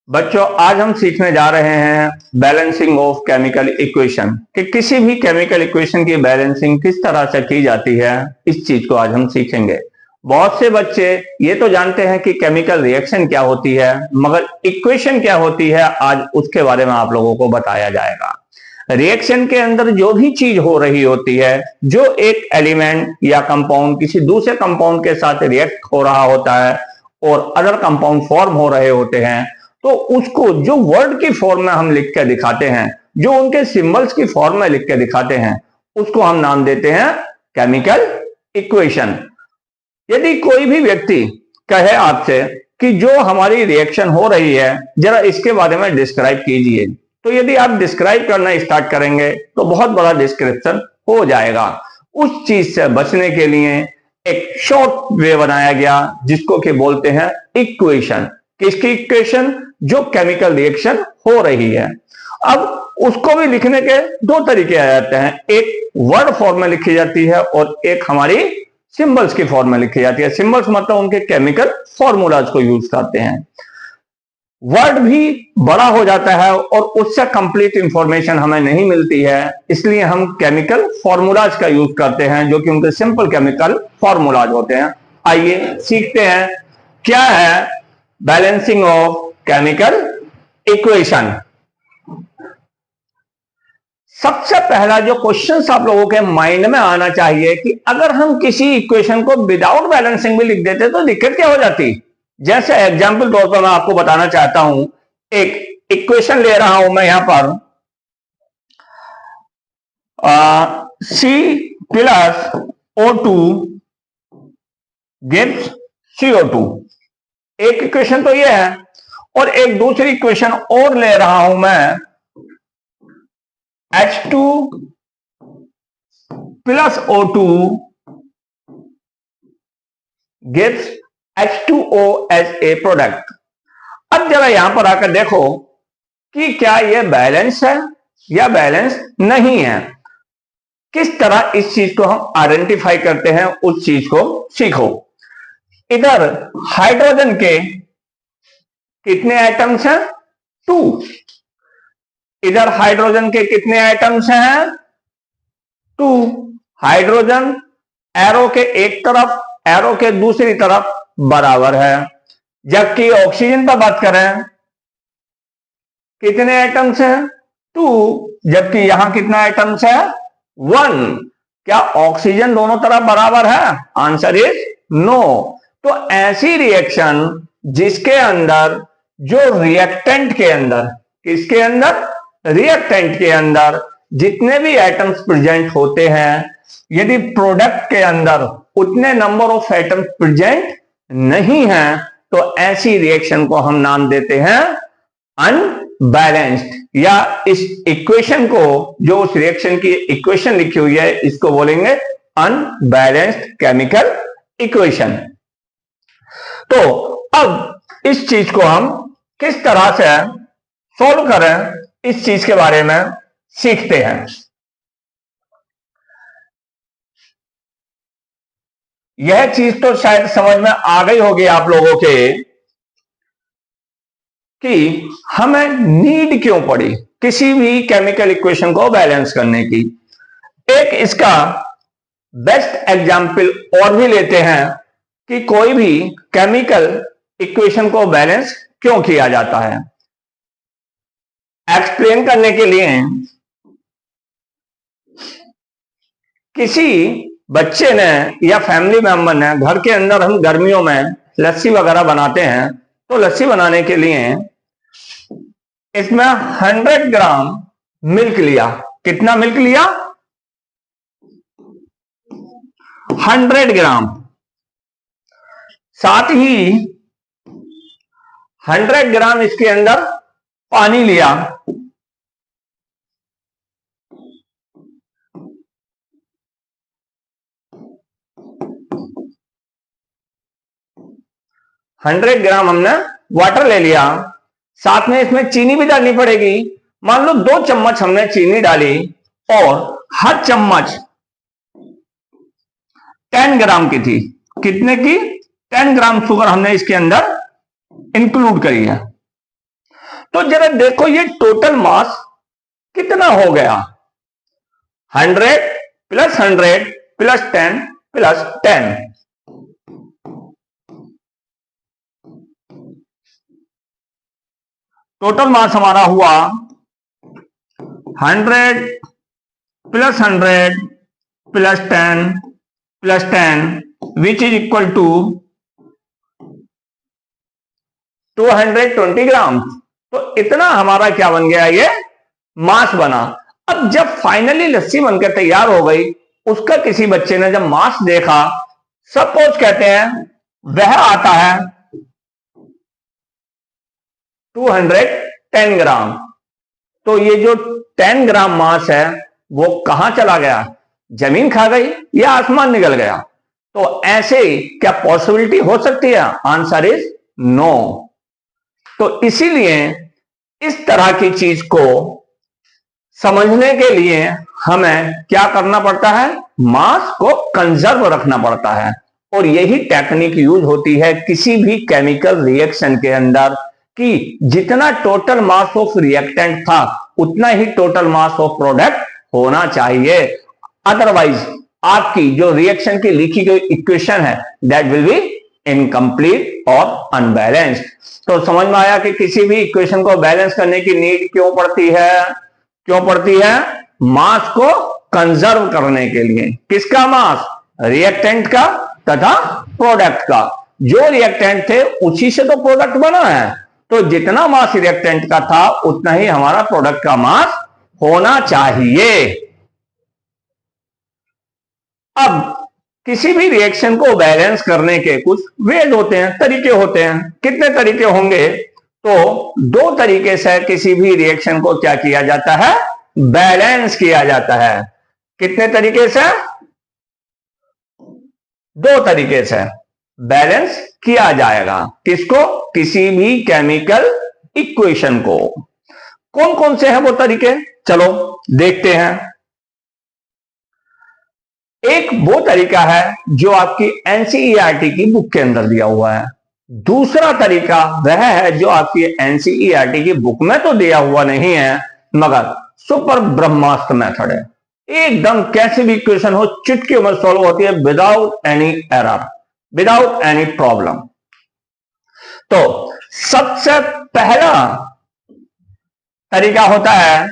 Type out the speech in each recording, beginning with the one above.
बच्चों, आज हम सीखने जा रहे हैं बैलेंसिंग ऑफ केमिकल इक्वेशन कि किसी भी केमिकल इक्वेशन की बैलेंसिंग किस तरह से की जाती है। इस चीज को आज हम सीखेंगे। बहुत से बच्चे ये तो जानते हैं कि केमिकल रिएक्शन क्या होती है, मगर इक्वेशन क्या होती है, आज उसके बारे में आप लोगों को बताया जाएगा। रिएक्शन के अंदर जो भी चीज हो रही होती है, जो एक एलिमेंट या कंपाउंड किसी दूसरे कंपाउंड के साथ रिएक्ट हो रहा होता है और अदर कंपाउंड फॉर्म हो रहे होते हैं, तो उसको जो वर्ड की फॉर्म में हम लिख के दिखाते हैं, जो उनके सिंबल्स की फॉर्म में लिख के दिखाते हैं, उसको हम नाम देते हैं केमिकल इक्वेशन। यदि कोई भी व्यक्ति कहे आपसे कि जो हमारी रिएक्शन हो रही है जरा इसके बारे में डिस्क्राइब कीजिए, तो यदि आप डिस्क्राइब करना स्टार्ट करेंगे तो बहुत बड़ा डिस्क्रिप्शन हो जाएगा। उस चीज से बचने के लिए एक शॉर्ट वे बनाया गया जिसको कि बोलते हैं इक्वेशन। किसकी इक्वेशन? जो केमिकल रिएक्शन हो रही है। अब उसको भी लिखने के दो तरीके आ जाते हैं, एक वर्ड फॉर्म में लिखी जाती है और एक हमारी सिंबल्स की फॉर्म में लिखी जाती है। सिंबल्स मतलब उनके केमिकल फॉर्मूलाज को यूज करते हैं। वर्ड भी बड़ा हो जाता है और उससे कंप्लीट इंफॉर्मेशन हमें नहीं मिलती है, इसलिए हम केमिकल फॉर्मूलाज का यूज करते हैं जो कि उनके सिंपल केमिकल फॉर्मूलाज होते हैं। आइए सीखते हैं क्या है बैलेंसिंग ऑफ केमिकल इक्वेशन। सबसे पहला जो क्वेश्चन आप लोगों के माइंड में आना चाहिए कि अगर हम किसी इक्वेशन को विदाउट बैलेंसिंग भी लिख देते तो दिक्कत क्या हो जाती। जैसे एग्जाम्पल तौर पर मैं आपको बताना चाहता हूं, एक इक्वेशन ले रहा हूं मैं यहां पर C+O2 gives CO2। एक इक्वेशन तो ये है और एक दूसरी इक्वेशन और ले रहा हूं मैं H2 + O2 gives H2O as a product. अब जरा यहां पर आकर देखो कि क्या यह बैलेंस है या बैलेंस नहीं है। किस तरह इस चीज को हम आइडेंटिफाई करते हैं, उस चीज को सीखो। इधर हाइड्रोजन के कितने एटम्स हैं? 2। इधर हाइड्रोजन के कितने एटम्स हैं? 2। हाइड्रोजन एरो के एक तरफ, एरो के दूसरी तरफ बराबर है। जबकि ऑक्सीजन पर बात करें, कितने एटम्स हैं? 2। जबकि यहां कितना एटम्स है? 1। क्या ऑक्सीजन दोनों तरफ बराबर है? Answer is no. तो ऐसी रिएक्शन जिसके अंदर जो रिएक्टेंट के अंदर, किसके अंदर? रिएक्टेंट के अंदर जितने भी एटम्स प्रेजेंट होते हैं, यदि प्रोडक्ट के अंदर उतने नंबर ऑफ एटम्स प्रेजेंट नहीं है तो ऐसी रिएक्शन को हम नाम देते हैं अनबैलेंस्ड, या इस इक्वेशन को, जो उस रिएक्शन की इक्वेशन लिखी हुई है, इसको बोलेंगे अनबैलेंस्ड केमिकल इक्वेशन। तो अब इस चीज को हम किस तरह से सॉल्व करें, इस चीज के बारे में सीखते हैं। यह चीज तो शायद समझ में आ गई होगी आप लोगों के कि हमें नीड क्यों पड़ी किसी भी केमिकल इक्वेशन को बैलेंस करने की। एक इसका बेस्ट एग्जाम्पल और भी लेते हैं कि कोई भी केमिकल इक्वेशन को बैलेंस क्यों किया जाता है। एक्सप्लेन करने के लिए किसी बच्चे ने या फैमिली मेंबर ने, घर के अंदर हम गर्मियों में लस्सी वगैरह बनाते हैं, तो लस्सी बनाने के लिए इसमें 100 ग्राम मिल्क लिया। कितना मिल्क लिया? 100 ग्राम। साथ ही 100 ग्राम इसके अंदर पानी लिया। $100 ग्राम हमने वाटर ले लिया, साथ में इसमें चीनी भी डालनी पड़ेगी। मान लो 2 चम्मच हमने चीनी डाली और हर चम्मच 10 ग्राम की थी। कितने की? 10 ग्राम शुगर हमने इसके अंदर इंक्लूड करी है। तो जरा देखो ये टोटल मास कितना हो गया, 100 plus 100 plus 10 plus 10। Total mass हमारा हुआ 100 plus 100 plus 10 plus 10 which is equal to 220 gram. तो इतना हमारा क्या बन गया, ये मास बना। अब जब फाइनली लस्सी बनकर तैयार हो गई, उसका किसी बच्चे ने जब मास देखा, सपोज कहते हैं वह आता है 210 ग्राम, तो ये जो 10 ग्राम मास है वो कहां चला गया, जमीन खा गई या आसमान निकल गया। तो ऐसे क्या पॉसिबिलिटी हो सकती है, आंसर इज नो। तो इसीलिए इस तरह की चीज को समझने के लिए हमें क्या करना पड़ता है, मास को कंजर्व रखना पड़ता है। और यही टेक्निक यूज होती है किसी भी केमिकल रिएक्शन के अंदर, कि जितना टोटल मास ऑफ रिएक्टेंट था उतना ही टोटल मास ऑफ प्रोडक्ट होना चाहिए। अदरवाइज आपकी जो रिएक्शन की लिखी गई इक्वेशन है दैट विल बी इनकम्प्लीट और अनबैलेंस्ड। तो समझ में आया कि किसी भी इक्वेशन को बैलेंस करने की नीड क्यों पड़ती है, क्यों पड़ती है, मास को कंजर्व करने के लिए। किसका मास, रिएक्टेंट का तथा प्रोडक्ट का। जो रिएक्टेंट थे उसी से तो प्रोडक्ट बना है, तो जितना मास रिएक्टेंट का था उतना ही हमारा प्रोडक्ट का मास होना चाहिए। अब किसी भी रिएक्शन को बैलेंस करने के कुछ वेज होते हैं, तरीके होते हैं। कितने तरीके होंगे, तो दो तरीके से किसी भी रिएक्शन को क्या किया जाता है, बैलेंस किया जाता है। कितने तरीके से, दो तरीके से बैलेंस किया जाएगा। किसको, किसी भी केमिकल इक्वेशन को। कौन कौन से हैं वो तरीके, चलो देखते हैं। एक वो तरीका है जो आपकी एनसीईआरटी की बुक के अंदर दिया हुआ है। दूसरा तरीका वह है जो आपकी एनसीईआरटी की बुक में तो दिया हुआ नहीं है, मगर सुपर ब्रह्मास्त्र मेथड है। एकदम कैसे भी इक्वेशन हो चुटकियों में सॉल्व होती है, without any error, without any problem. तो सबसे पहला तरीका होता है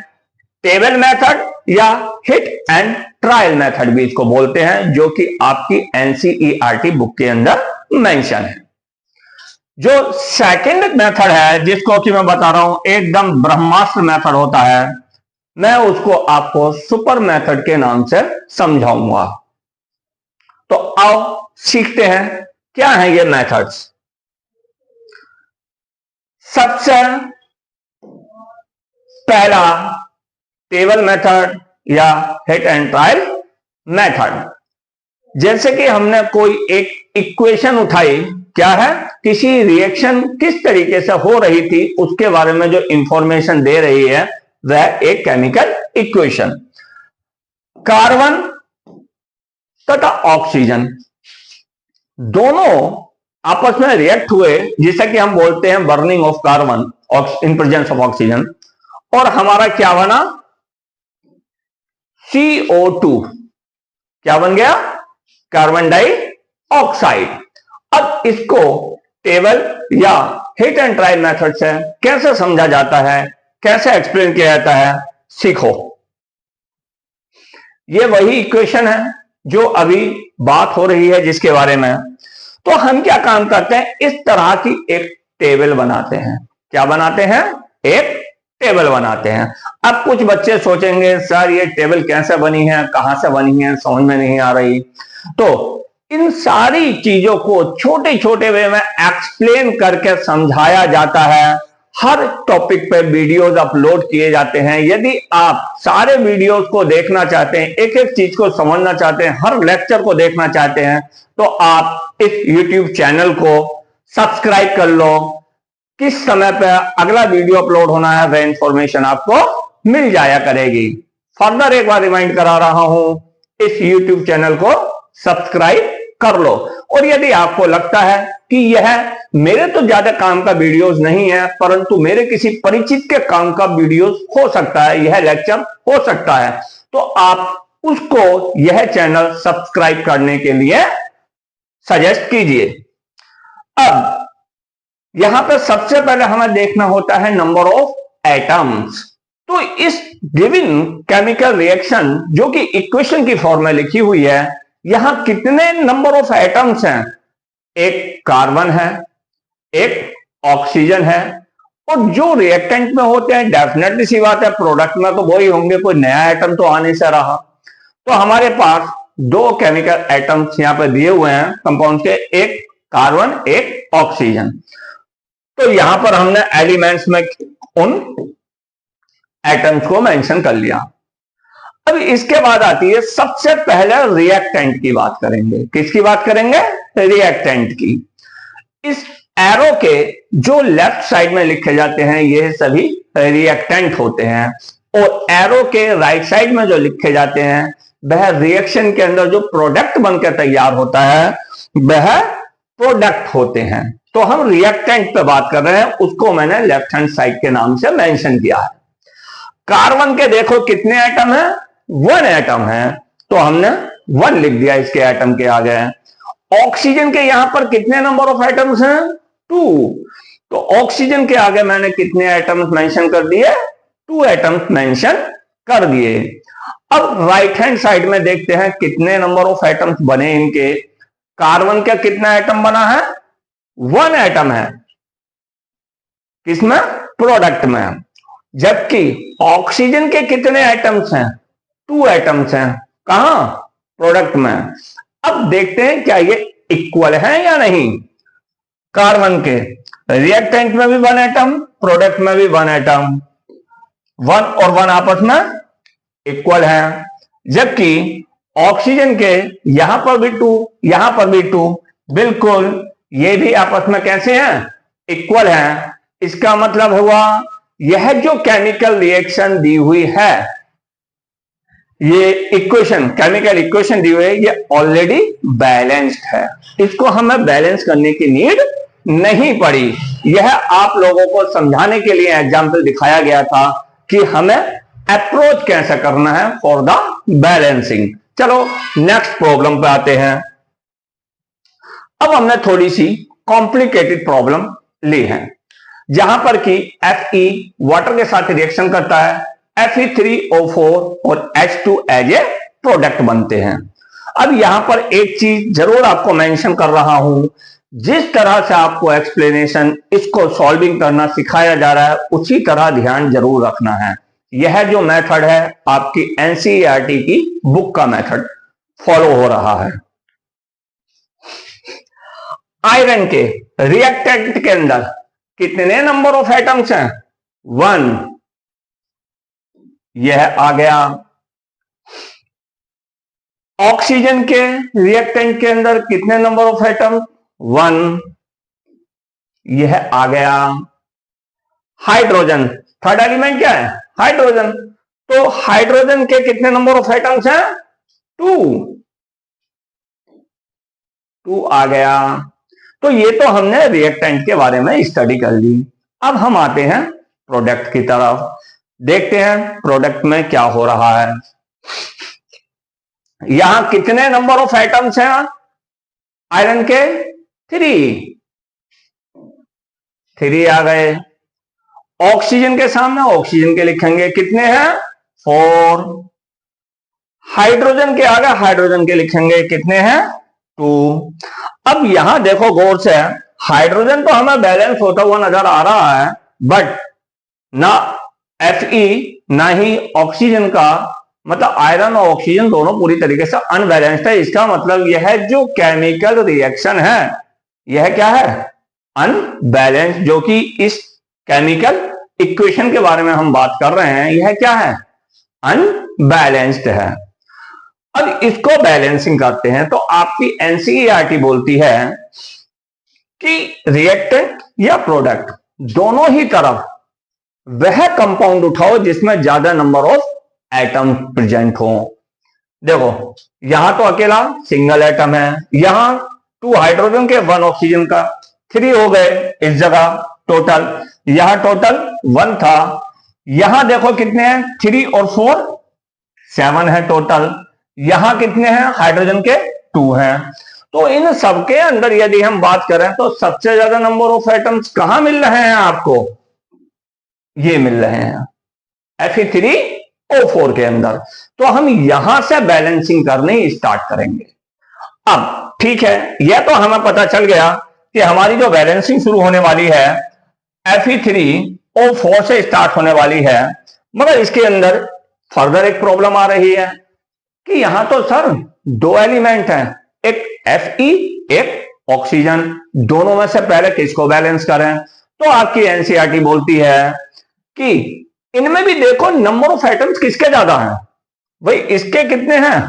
टेबल मेथड या हिट एंड ट्रायल मेथड भी इसको बोलते हैं, जो कि आपकी एनसीईआरटी बुक के अंदर मेंशन है। जो सेकंड मेथड है जिसको कि मैं बता रहा हूं एकदम ब्रह्मास्त्र मेथड होता है, मैं उसको आपको सुपर मेथड के नाम से समझाऊंगा। तो आओ सीखते हैं क्या है ये मेथड्स। सबसे पहला टेबल मेथड या हिट एंड ट्रायल मेथड। जैसे कि हमने कोई एक इक्वेशन उठाई, क्या है, किसी रिएक्शन किस तरीके से हो रही थी उसके बारे में जो इंफॉर्मेशन दे रही है वह एक केमिकल इक्वेशन। कार्बन तथा ऑक्सीजन दोनों आपस में रिएक्ट हुए, जिसे कि हम बोलते हैं burning of carbon in presence of oxygen, और हमारा क्या बना, CO2। क्या बन गया, कार्बन डाइऑक्साइड। अब इसको टेबल या हिट एंड ट्रायल मेथड से कैसे समझा जाता है, कैसे एक्सप्लेन किया जाता है, सीखो। ये वही इक्वेशन है जो अभी बात हो रही है जिसके बारे में। तो हम क्या काम करते हैं, इस तरह की एक टेबल बनाते हैं। क्या बनाते हैं, एक टेबल बनाते हैं। अब कुछ बच्चे सोचेंगे सर ये टेबल कैसे बनी है, कहां से बनी है, समझ में नहीं आ रही। तो इन सारी चीजों को छोटे छोटे वे में एक्सप्लेन करके समझाया जाता है। हर टॉपिक पे वीडियोस अपलोड किए जाते हैं। यदि आप सारे वीडियोस को देखना चाहते हैं, एक एक चीज को समझना चाहते हैं, हर लेक्चर को देखना चाहते हैं, तो आप इस YouTube चैनल को सब्सक्राइब कर लो। किस समय पे अगला वीडियो अपलोड होना है वह इंफॉर्मेशन आपको मिल जाया करेगी। फर्दर एक बार रिमाइंड करा रहा हूं, इस YouTube चैनल को सब्सक्राइब कर लो। और यदि आपको लगता है कि यह मेरे तो ज्यादा काम का वीडियोस नहीं है, परंतु मेरे किसी परिचित के काम का वीडियोस हो सकता है, यह लेक्चर हो सकता है, तो आप उसको यह चैनल सब्सक्राइब करने के लिए सजेस्ट कीजिए। अब यहां पर सबसे पहले हमें देखना होता है नंबर ऑफ एटम्स। तो इस गिवन केमिकल रिएक्शन जो कि इक्वेशन की फॉर्म में लिखी हुई है, यहां कितने नंबर ऑफ एटम्स हैं? एक कार्बन है, एक ऑक्सीजन है, और जो रिएक्टेंट में होते हैं डेफिनेटली सी बात है प्रोडक्ट में तो वो ही होंगे, कोई नया एटम तो आने से रहा। तो हमारे पास दो केमिकल एटम्स यहां पर दिए हुए हैं कंपाउंड के, एक कार्बन एक ऑक्सीजन। तो यहां पर हमने एलिमेंट्स में उन एटम्स को मेंशन कर लिया। अब इसके बाद आती है सबसे पहले रिएक्टेंट की बात करेंगे। किसकी बात करेंगे? रिएक्टेंट की। इस एरो के जो लेफ्ट साइड में लिखे जाते हैं ये सभी रिएक्टेंट होते हैं, और एरो के राइट साइड में जो लिखे जाते हैं वह रिएक्शन के अंदर जो प्रोडक्ट बनकर तैयार होता है वह प्रोडक्ट होते हैं। तो हम रिएक्टेंट पे बात कर रहे हैं, उसको मैंने लेफ्ट हैंड साइड के नाम से मेंशन किया है। कार्बन के देखो कितने एटम है? 1 एटम है, तो हमने 1 लिख दिया इसके एटम के आगे। ऑक्सीजन के यहां पर कितने नंबर ऑफ एटम्स हैं? 2। तो ऑक्सीजन के आगे मैंने कितने एटम्स मेंशन कर दिए? 2 एटम्स मेंशन कर दिए। अब राइट हैंड साइड में देखते हैं कितने नंबर ऑफ एटम्स बने इनके। कार्बन का कितना एटम बना है? 1 एटम है, किसमें? प्रोडक्ट में। जबकि ऑक्सीजन के कितने एटम्स हैं? 2 एटम्स हैं, कहां? प्रोडक्ट में। अब देखते हैं क्या ये इक्वल है या नहीं। कार्बन के रिएक्टेंट में भी 1 एटम, प्रोडक्ट में भी 1 एटम, 1 और 1 आपस में इक्वल है। जबकि ऑक्सीजन के यहां पर भी 2, यहां पर भी 2, बिल्कुल ये भी आपस में कैसे हैं? इक्वल हैं। इसका मतलब हुआ यह जो केमिकल रिएक्शन दी हुई है, ये इक्वेशन केमिकल इक्वेशन दी हुई है, ये ऑलरेडी बैलेंस्ड है। इसको हमें बैलेंस करने की नीड नहीं पड़ी। यह आप लोगों को समझाने के लिए एग्जाम्पल दिखाया गया था कि हमें अप्रोच कैसे करना है फॉर द बैलेंसिंग। चलो नेक्स्ट प्रॉब्लम पे आते हैं। अब हमने थोड़ी सी कॉम्प्लिकेटेड प्रॉब्लम ली है, जहां पर कि Fe वाटर के साथ रिएक्शन करता है, Fe3O4 और H2 एज ए प्रोडक्ट बनते हैं। अब यहां पर एक चीज जरूर आपको मेंशन कर रहा हूं, जिस तरह से आपको एक्सप्लेनेशन इसको सॉल्विंग करना सिखाया जा रहा है उसी तरह ध्यान जरूर रखना है। यह जो मेथड है आपकी एनसीईआरटी की बुक का मेथड फॉलो हो रहा है। आयरन के रिएक्टेंट के अंदर कितने नंबर ऑफ एटम्स हैं? 1। यह आ गया। ऑक्सीजन के रिएक्टेंट के अंदर कितने नंबर ऑफ एटम? 1। यह आ गया। हाइड्रोजन, थर्ड एलिमेंट क्या है? हाइड्रोजन। तो हाइड्रोजन के कितने नंबर ऑफ एटम्स हैं? 2। 2 आ गया। तो ये तो हमने रिएक्टेंट के बारे में स्टडी कर ली। अब हम आते हैं प्रोडक्ट की तरफ, देखते हैं प्रोडक्ट में क्या हो रहा है। यहां कितने नंबर ऑफ एटम्स हैं आयरन के? 3 आ गए। ऑक्सीजन के सामने ऑक्सीजन के लिखेंगे, कितने हैं? 4। हाइड्रोजन के आगे हाइड्रोजन के लिखेंगे, कितने हैं? 2। अब यहां देखो गौर से, हाइड्रोजन तो हमें बैलेंस होता हुआ नजर आ रहा है, बट ना Fe ना ही ऑक्सीजन का, मतलब आयरन और ऑक्सीजन दोनों पूरी तरीके से अनबैलेंस्ड है। इसका मतलब यह जो केमिकल रिएक्शन है यह क्या है? अनबैलेंस्ड। जो कि इस केमिकल इक्वेशन के बारे में हम बात कर रहे हैं यह क्या है? अनबैलेंस्ड है। अब इसको बैलेंसिंग करते हैं तो आपकी एनसीईआरटी बोलती है कि रिएक्टेंट या प्रोडक्ट दोनों ही तरफ वह कंपाउंड उठाओ जिसमें ज्यादा नंबर ऑफ एटम प्रेजेंट हो। देखो यहां तो अकेला सिंगल एटम है, यहां 2 हाइड्रोजन के 1 ऑक्सीजन का, 3 हो गए इस जगह टोटल, यहां टोटल 1 था, यहां देखो कितने हैं 3 और 4 7 है टोटल, यहां कितने हैं हाइड्रोजन के 2 हैं। तो इन सबके अंदर यदि हम बात करें तो सबसे ज्यादा नंबर ऑफ एटम्स कहां मिल रहे हैं आपको, ये मिल रहे हैं Fe3O4 के अंदर। तो हम यहां से बैलेंसिंग करनी स्टार्ट करेंगे। अब ठीक है, यह तो हमें पता चल गया कि हमारी जो बैलेंसिंग शुरू होने वाली है Fe3O4 से स्टार्ट होने वाली है, मगर इसके अंदर फर्दर एक प्रॉब्लम आ रही है कि यहां तो सर 2 एलिमेंट हैं, एक Fe एक ऑक्सीजन, दोनों में से पहले किसको बैलेंस करें। तो आपकी एनसीईआरटी बोलती है कि इनमें भी देखो नंबर ऑफ एटम्स किसके ज्यादा हैं, भाई इसके कितने हैं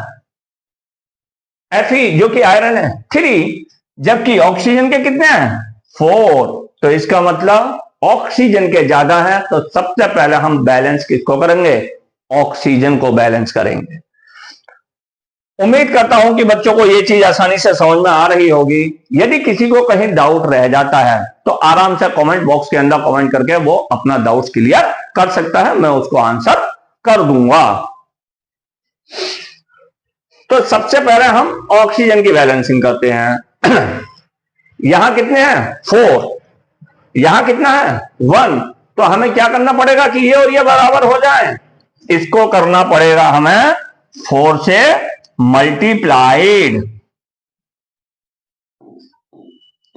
Fe जो कि आयरन है 3, जबकि ऑक्सीजन के कितने हैं 4। तो इसका मतलब ऑक्सीजन के ज्यादा है, तो सबसे पहले हम बैलेंस किसको करेंगे, ऑक्सीजन को बैलेंस करेंगे। उम्मीद करता हूं कि बच्चों को यह चीज आसानी से समझ में आ रही होगी। यदि किसी को कहीं डाउट रह जाता है तो आराम से कमेंट बॉक्स के अंदर कमेंट करके वो अपना डाउट क्लियर कर सकता है, मैं उसको आंसर कर दूंगा। तो सबसे पहले हम ऑक्सीजन की बैलेंसिंग करते हैं। यहां कितने हैं 4, यहां कितना है 1, तो हमें क्या करना पड़ेगा कि ये और ये बराबर हो जाए, इसको करना पड़ेगा हमें 4 से मल्टीप्लाइड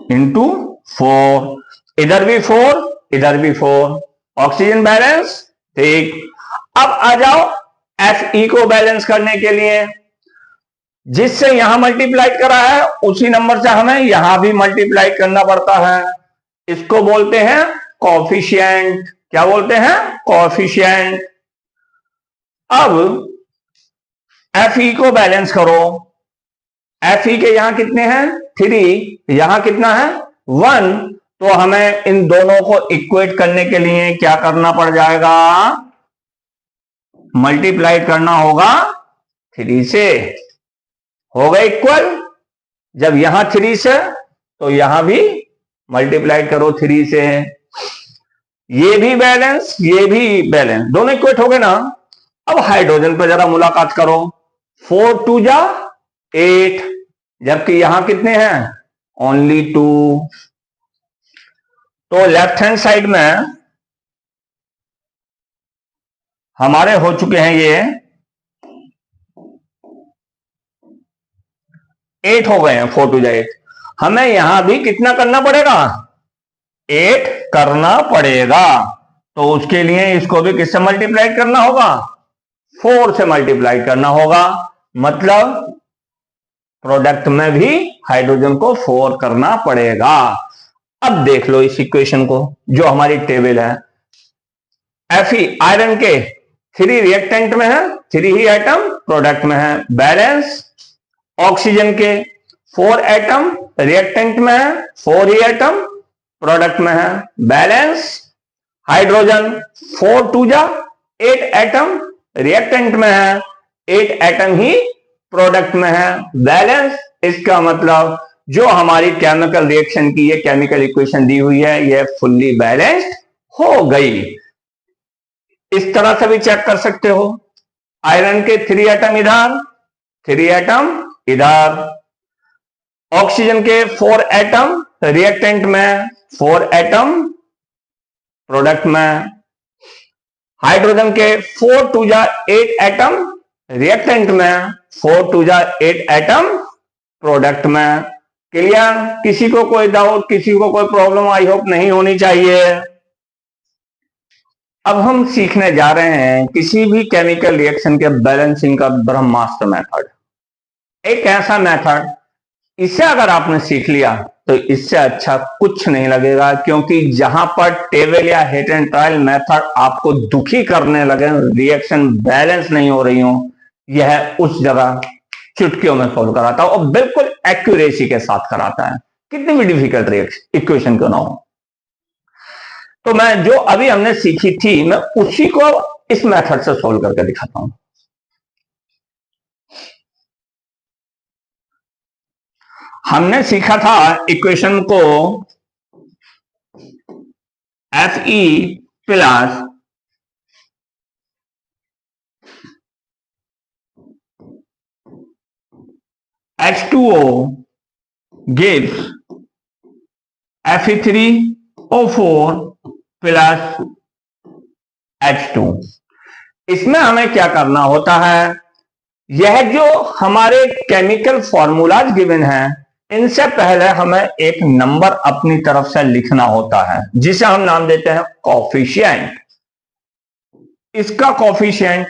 इंटू 4, इधर भी 4 इधर भी 4, ऑक्सीजन बैलेंस ठीक। अब आ जाओ Fe को बैलेंस करने के लिए, जिससे यहां मल्टीप्लाई करा है उसी नंबर से हमें यहां भी मल्टीप्लाई करना पड़ता है, इसको बोलते हैं कोएफिशिएंट। क्या बोलते हैं, कोएफिशिएंट। अब Fe को बैलेंस करो, Fe के यहां कितने हैं 3, यहां कितना है 1, तो हमें इन दोनों को इक्वेट करने के लिए क्या करना पड़ जाएगा, मल्टीप्लाई करना होगा 3 से, हो गए इक्वल। जब यहां 3 से तो यहां भी मल्टीप्लाई करो 3 से, ये भी बैलेंस ये भी बैलेंस, दोनों इक्वेट हो गए ना। अब हाइड्रोजन पर जरा मुलाकात करो, 4 2 जा 8, जबकि यहां कितने हैं ओनली 2। तो लेफ्ट हैंड साइड में हमारे हो चुके हैं ये 8 हो गए हैं, 4 2 जा 8। हमें यहां भी कितना करना पड़ेगा 8 करना पड़ेगा, तो उसके लिए इसको भी किससे मल्टीप्लाई करना होगा 4 से मल्टीप्लाई करना होगा, मतलब प्रोडक्ट में भी हाइड्रोजन को 4 करना पड़ेगा। अब देख लो इस इक्वेशन को, जो हमारी टेबल है, Fe आयरन के 3 रिएक्टेंट में है, 3 ही एटम प्रोडक्ट में है, बैलेंस। ऑक्सीजन के 4 एटम रिएक्टेंट में है, 4 ही एटम प्रोडक्ट में है, बैलेंस। हाइड्रोजन 4 2 जा 8 एटम रिएक्टेंट में है, 8 एटम ही प्रोडक्ट में है, बैलेंस। इसका मतलब जो हमारी केमिकल रिएक्शन की ये केमिकल इक्वेशन दी हुई है, ये फुल्ली बैलेंस्ड हो गई। इस तरह से भी चेक कर सकते हो, आयरन के 3 एटम इधर, 3 एटम इधर, ऑक्सीजन के 4 एटम रिएक्टेंट में, 4 एटम प्रोडक्ट में, हाइड्रोजन के 4 2 जा 8 एटम रिएक्टेंट में, 4 2 जा 8 एटम प्रोडक्ट में। क्लियर, किसी को कोई डाउट, किसी को कोई प्रॉब्लम आई होप नहीं होनी चाहिए। अब हम सीखने जा रहे हैं किसी भी केमिकल रिएक्शन के बैलेंसिंग का ब्रह्मास्त्र मेथड, एक ऐसा मेथड, इसे अगर आपने सीख लिया तो इससे अच्छा कुछ नहीं लगेगा, क्योंकि जहां पर टेबल या हिट एंड ट्रायल मेथड आपको दुखी करने लगे, रिएक्शन बैलेंस नहीं हो रही हो, यह उस जगह चुटकियों में सोल्व कराता है और बिल्कुल एक्यूरेसी के साथ कराता है, कितनी भी डिफिकल्ट रिएक्शन इक्वेशन क्यों ना हो। तो मैं जो अभी हमने सीखी थी, मैं उसी को इस मेथड से सोल्व करके दिखाता हूं। हमने सीखा था इक्वेशन को Fe plus H2O gives Fe3O4 plus H2। इसमें हमें क्या करना होता है, यह जो हमारे केमिकल फॉर्मूलाज गिवन हैं, इनसे पहले हमें एक नंबर अपनी तरफ से लिखना होता है जिसे हम नाम देते हैं कॉफिशिएंट। इसका कॉफिशिएंट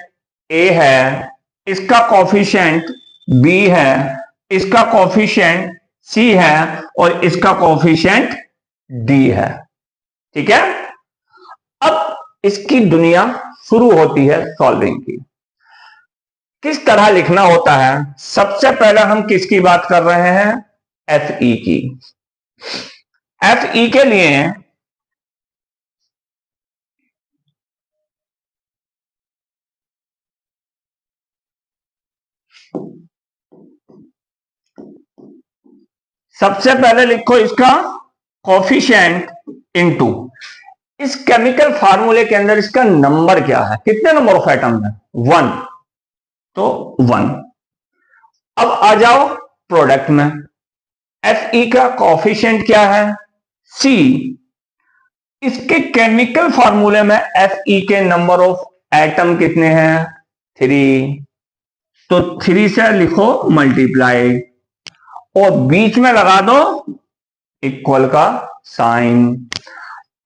A है, इसका कॉफिशिएंट B है, इसका कॉफिशिएंट C है और इसका कॉफिशिएंट D है। ठीक है, अब इसकी दुनिया शुरू होती है सॉल्विंग की। किस तरह लिखना होता है, सबसे पहले हम किसकी बात कर रहे हैं, Fe की। Fe के लिए सबसे पहले लिखो इसका कॉफिशिएंट इनटू इस केमिकल फार्मूले के अंदर इसका नंबर क्या है, कितने नंबर ऑफ एटम है, 1, तो 1। अब आ जाओ प्रोडक्ट में, Fe का कॉफिशिएंट क्या है, C। इसके केमिकल फार्मूले में Fe के नंबर ऑफ एटम कितने हैं, 3, तो 3 से लिखो मल्टीप्लाई और बीच में लगा दो इक्वल का साइन।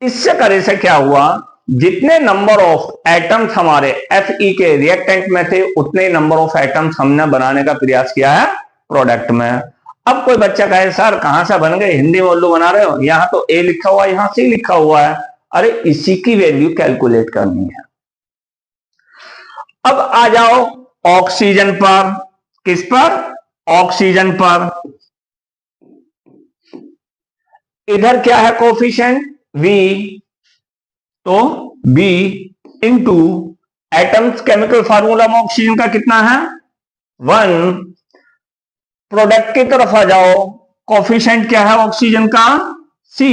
इससे करे से क्या हुआ, जितने नंबर ऑफ एटम्स हमारे Fe के रिएक्टेंट में थे उतने नंबर ऑफ एटम्स हमने बनाने का प्रयास किया है प्रोडक्ट में। अब कोई बच्चा कहे सर कहां से बन गए, हिंदी में उल्लू बना रहे हो, यहां तो A लिखा हुआ है, यहां C लिखा हुआ है। अरे इसी की वैल्यू कैलकुलेट करनी है। अब आ जाओ ऑक्सीजन पर, किस पर, ऑक्सीजन पर। इधर क्या है कोफिशिएंट V, तो B into atoms chemical formula में ऑक्सीजन का कितना है, 1। प्रोडक्ट की तरफ आ जाओ, कोफिशिएंट क्या है ऑक्सीजन का, C।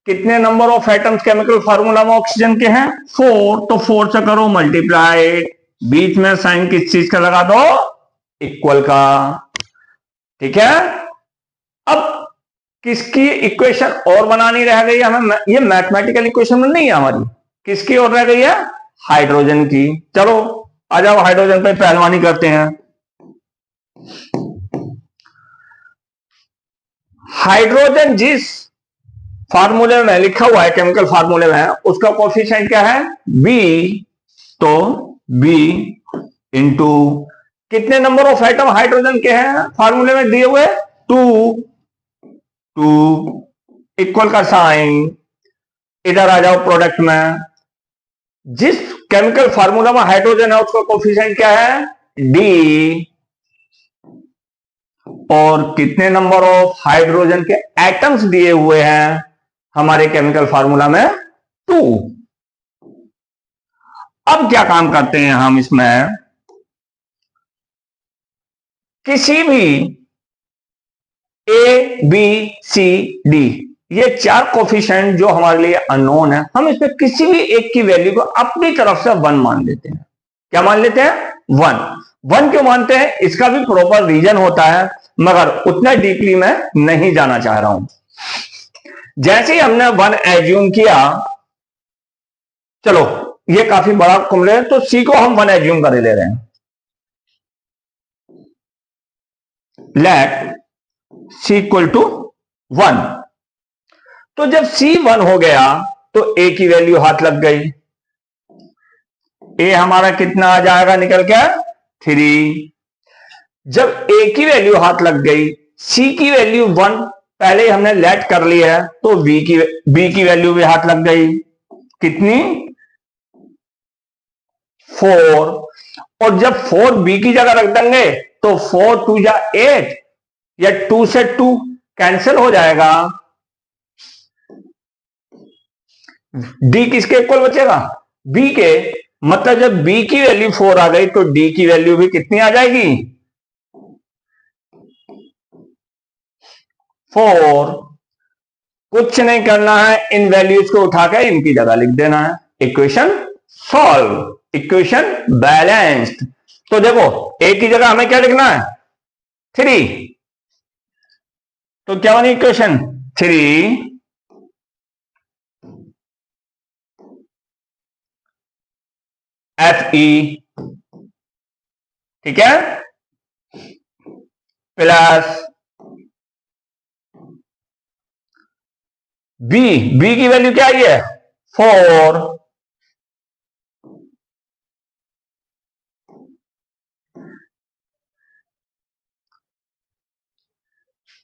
कितने number of atoms chemical formula में ऑक्सीजन के हैं, 4, तो 4 से करो मल्टीप्लाई, बीच में साइन किस चीज का लगा दो, इक्वल का। ठीक है, अब किसकी इक्वेशन और बनानी रह गई है हमें, ये मैथमेटिकल इक्वेशन में नहीं है हमारी, किसकी और रह गई है, हाइड्रोजन की। चलो आ जाओ हाइड्रोजन पे पहलवानी करते हैं। हाइड्रोजन जिस फार्मूले में लिखा हुआ है केमिकल फार्मूले में, उसका कोफिशिएंट क्या है, B, तो B इंटू कितने नंबर ऑफ एटम हाइड्रोजन के हैं फार्मूले में दिए हुए, 2 इक्वल का साइन। इधर आ जाओ प्रोडक्ट में, जिस केमिकल फार्मूला में हाइड्रोजन है उसका कोफिशिएंट क्या है, D, और कितने नंबर ऑफ हाइड्रोजन के एटम्स दिए हुए हैं हमारे केमिकल फार्मूला में, 2। अब क्या काम करते हैं हम, इसमें किसी भी A, B, C, D ये 4 कोफिशिएंट जो हमारे लिए अननोन है, हम इसमें किसी भी एक की वैल्यू को अपनी तरफ से 1 मान लेते हैं। क्या मान लेते हैं, 1 क्यों मानते हैं, इसका भी प्रॉपर रीजन होता है, मगर उतना डीपली मैं नहीं जाना चाह रहा हूं। जैसे ही हमने 1 एज्यूम किया, चलो ये काफी बड़ा कुमले है, तो C को हम 1 एज्यूम कर ले रहे हैं। लेट C इक्वल टू 1, तो जब C 1 हो गया तो A की वैल्यू हाथ लग गई। A हमारा कितना आ जाएगा निकल के, 3। जब A की वैल्यू हाथ लग गई, C की वैल्यू 1 पहले ही हमने लेट कर ली है, तो B की वैल्यू भी हाथ लग गई, कितनी, 4। और जब 4 B की जगह रख देंगे तो 4 2 जा 8, या 2 से 2 कैंसिल हो जाएगा, D किसके इक्वल बचेगा, B के। मतलब जब B की वैल्यू 4 आ गई तो D की वैल्यू भी कितनी आ जाएगी, 4, कुछ नहीं करना है, इन वैल्यूज को उठाकर इनकी जगह लिख देना है, इक्वेशन सॉल्व, इक्वेशन बैलेंस्ड। तो देखो ए की जगह हमें क्या लिखना है 3, तो क्या बनी इक्वेशन 3 Fe, ठीक है, प्लस बी की वैल्यू क्या आई है 4,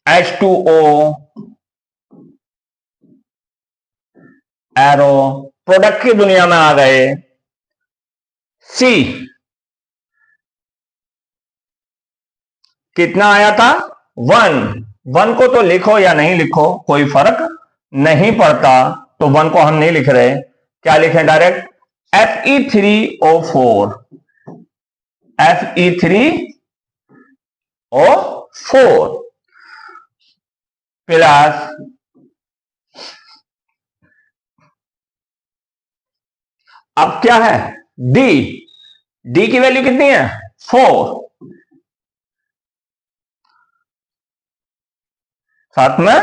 H2O एरो, प्रोडक्ट की दुनिया में आ गए, सी कितना आया था 1 को तो लिखो या नहीं लिखो कोई फर्क नहीं पड़ता, तो 1 को हम नहीं लिख रहे, क्या लिखें डायरेक्ट Fe3O4, Fe3O4 प्लस अब क्या है डी की वैल्यू कितनी है 4, साथ में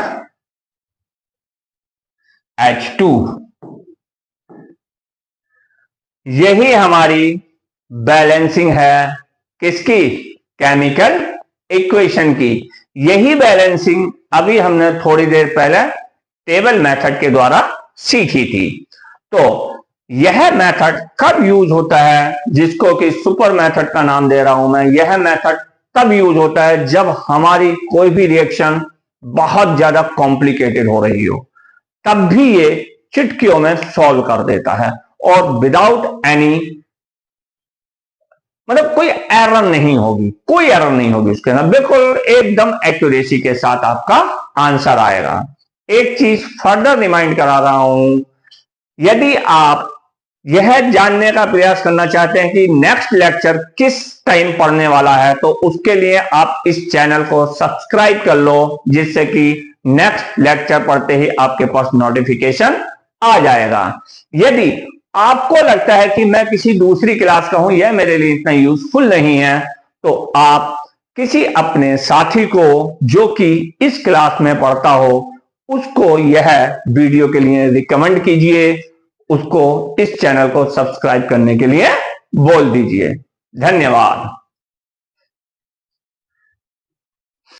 H2, यही हमारी बैलेंसिंग है किसकी केमिकल इक्वेशन की। यही बैलेंसिंग अभी हमने थोड़ी देर पहले टेबल मेथड के द्वारा सीखी थी। तो यह मेथड कब यूज होता है, जिसको कि सुपर मेथड का नाम दे रहा हूं मैं, यह मेथड तब यूज होता है जब हमारी कोई भी रिएक्शन बहुत ज्यादा कॉम्प्लिकेटेड हो रही हो, तब भी ये चुटकियों में सॉल्व कर देता है और विदाउट एनी, मतलब कोई एरर नहीं होगी, कोई एरर नहीं होगी उसके अंदर, बिल्कुल एकदम एक्यूरेसी के साथ आपका आंसर आएगा। एक चीज फर्दर रिमाइंड करा रहा हूं, यदि आप यह जानने का प्रयास करना चाहते हैं कि नेक्स्ट लेक्चर किस टाइम पढ़ने वाला है, तो उसके लिए आप इस चैनल को सब्सक्राइब कर लो, जिससे कि नेक्स्ट लेक्चर पढ़ते ही आपके पास नोटिफिकेशन आ जाएगा। यदि आपको लगता है कि मैं किसी दूसरी क्लास का हूं, यह मेरे लिए इतना यूजफुल नहीं है, तो आप किसी अपने साथी को जो कि इस क्लास में पढ़ता हो, उसको यह वीडियो के लिए रिकमेंड कीजिए, उसको इस चैनल को सब्सक्राइब करने के लिए बोल दीजिए। धन्यवाद।